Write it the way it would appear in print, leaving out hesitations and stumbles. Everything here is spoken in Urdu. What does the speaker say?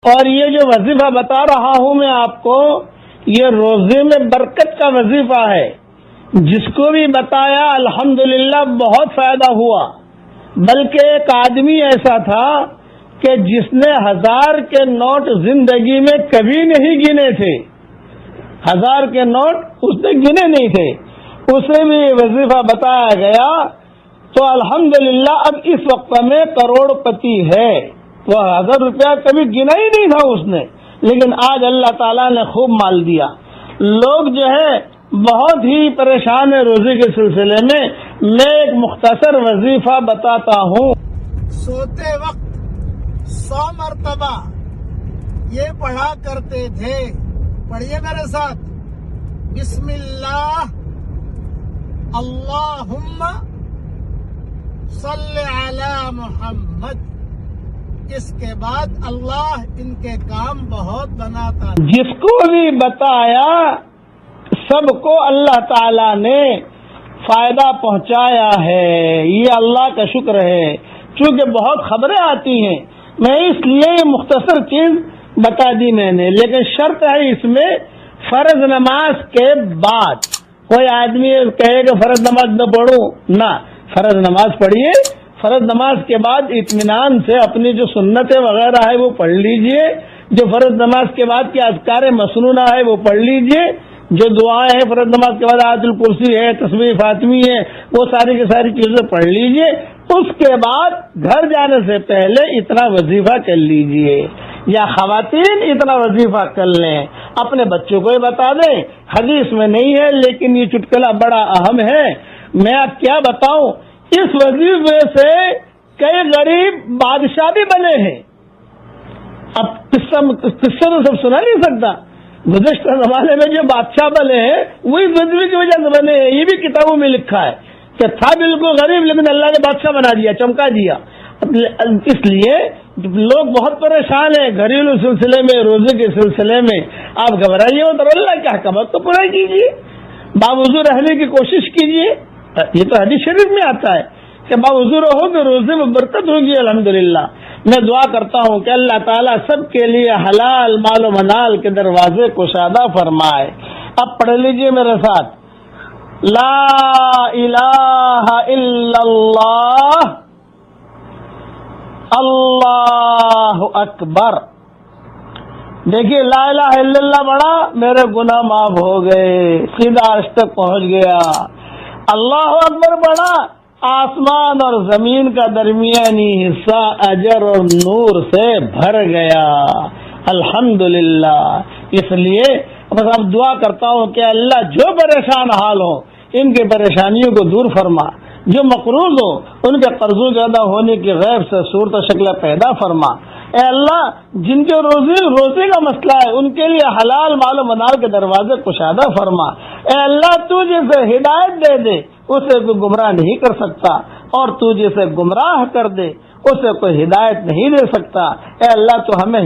اور یہ جو وظیفہ بتا رہا ہوں میں آپ کو، یہ روزے میں برکت کا وظیفہ ہے۔ جس کو بھی بتایا الحمدللہ بہت فائدہ ہوا۔ بلکہ ایک آدمی ایسا تھا کہ جس نے 1000 کے نوٹ زندگی میں کبھی نہیں گنے تھے، 1000 کے نوٹ اس نے گنے نہیں تھے، اسے بھی وظیفہ بتایا گیا تو الحمدللہ اب اس وقت میں کروڑ پتی ہے۔ وہ 1000 روپیہ کبھی گنا ہی نہیں تھا اس نے، لیکن آج اللہ تعالیٰ نے خوب مال دیا۔ لوگ جو ہے بہت ہی پریشان ہے روزے کے سلسلے میں۔ میں ایک مختصر وظیفہ بتاتا ہوں۔ سوتے وقت 100 مرتبہ یہ پڑھا کرتے تھے، پڑھیے میرے ساتھ، بسم اللہ اللہم صلی علی محمد۔ اس کے بعد اللہ ان کے کام بہت بناتا۔ جس کو بھی بتایا سب کو اللہ تعالی نے فائدہ پہنچایا ہے، یہ اللہ کا شکر ہے۔ چونکہ بہت خبریں آتی ہیں، میں اس لیے یہ مختصر چیز بتا دی میں نے، لیکن شرط ہے اس میں فرض نماز کے بعد۔ کوئی آدمی کہے کہ فرض نماز نہ پڑھوں، نہ، فرض نماز پڑھیے۔ فرض نماز کے بعد اطمینان سے اپنی جو سنتیں وغیرہ ہے وہ پڑھ لیجئے، جو فرض نماز کے بعد کی اذکار مسنونہ ہے وہ پڑھ لیجئے، جو دعائیں ہیں فرض نماز کے بعد آیت الکرسی ہے، تسبیح فاطمی ہے، وہ ساری کی ساری چیزیں پڑھ لیجئے۔ اس کے بعد گھر جانے سے پہلے اتنا وظیفہ کر لیجئے، یا خواتین اتنا وظیفہ کر لیں، اپنے بچوں کو ہی بتا دیں۔ حدیث میں نہیں ہے لیکن یہ چٹکلا بڑا اہم ہے۔ میں اب کیا بتاؤں، اس وظیفے سے کئی غریب بادشاہ بھی بنے ہیں۔ اب قصہ تو سب سنا نہیں سکتا، گزشتہ زمانے میں جو بادشاہ بنے ہیں وہی وظیفے کی وجہ سے بنے ہیں۔ یہ بھی کتابوں میں لکھا ہے کہ تھا بالکل غریب لیکن اللہ نے بادشاہ بنا دیا، چمکا دیا۔ اس لیے لوگ بہت پریشان ہیں گھریلو سلسلے میں، روزے کے سلسلے میں۔ آپ گھبرائیے مت، اللہ کے احکامات کو پورا کیجیے، باوضو رہنے کی کوشش کیجیے۔ یہ تو حدیث شریف میں آتا ہے کہ باوضو رہو کہ روزے میں برکت ہوگی۔ الحمدللہ میں دعا کرتا ہوں کہ اللہ تعالیٰ سب کے لیے حلال مال و منال کے دروازے کشادہ فرمائے۔ اب پڑھ لیجئے میرے ساتھ، لا الہ الا اللہ اللہ اکبر۔ دیکھیے لا الہ الا اللہ بڑا، میرے گناہ معاف ہو گئے، سیدھا عرش تک پہنچ گیا۔ اللہ اکبر بڑا، آسمان اور زمین کا درمیانی حصہ اجر اور نور سے بھر گیا۔ الحمدللہ۔ اس لیے بس اب دعا کرتا ہوں کہ اللہ جو پریشان حال ہو ان کی پریشانیوں کو دور فرما، جو مقروض ہو ان کے قرضوں کے ادا ہونے کی غیب سے صورت و شکل پیدا فرما۔ اے اللہ جن کے روزے کا مسئلہ ہے ان کے لیے حلال مال و منال کے دروازے کشادہ فرما۔ اے اللہ تو جسے ہدایت دے دے اسے کوئی گمراہ نہیں کر سکتا، اور تو جسے گمراہ کر دے اسے کوئی ہدایت نہیں دے سکتا۔ اے اللہ تو ہمیں